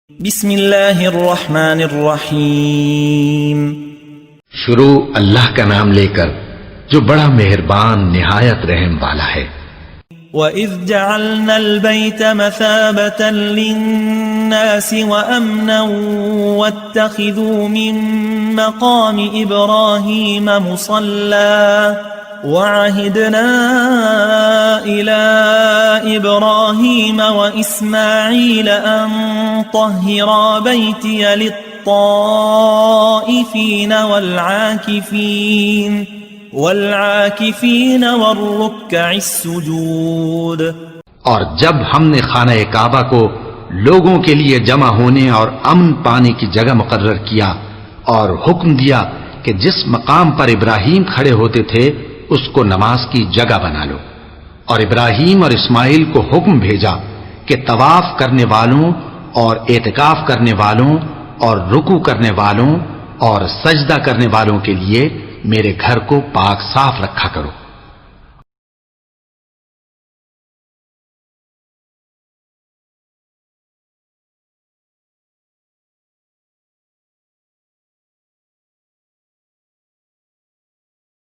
بسم اللہ الرحمن الرحیم شروع اللہ کا نام لے کر جو بڑا مہربان نہایت رحم والا ہے۔ وَإِذْ جَعَلْنَا الْبَيْتَ مَثَابَةً لِلنَّاسِ وَأَمْنًا وَاتَّخِذُوا مِن مَّقَامِ إِبْرَاهِيمَ مُصَلًّى وَعَهِدْنَا إِلَىٰ إِبْرَاهِيمَ وَإِسْمَاعِيلَ أَن طَهِّرَا بَيْتِيَ لِلطَّائِفِينَ وَالْعَاكِفِينَ وَالرُّكَّعِ السُّجُودِ۔ اور جب ہم نے خانہ کعبہ کو لوگوں کے لیے جمع ہونے اور امن پانے کی جگہ مقرر کیا اور حکم دیا کہ جس مقام پر ابراہیم کھڑے ہوتے تھے اس کو نماز کی جگہ بنا لو، اور ابراہیم اور اسماعیل کو حکم بھیجا کہ طواف کرنے والوں اور اعتکاف کرنے والوں اور رکوع کرنے والوں اور سجدہ کرنے والوں کے لیے میرے گھر کو پاک صاف رکھا کرو۔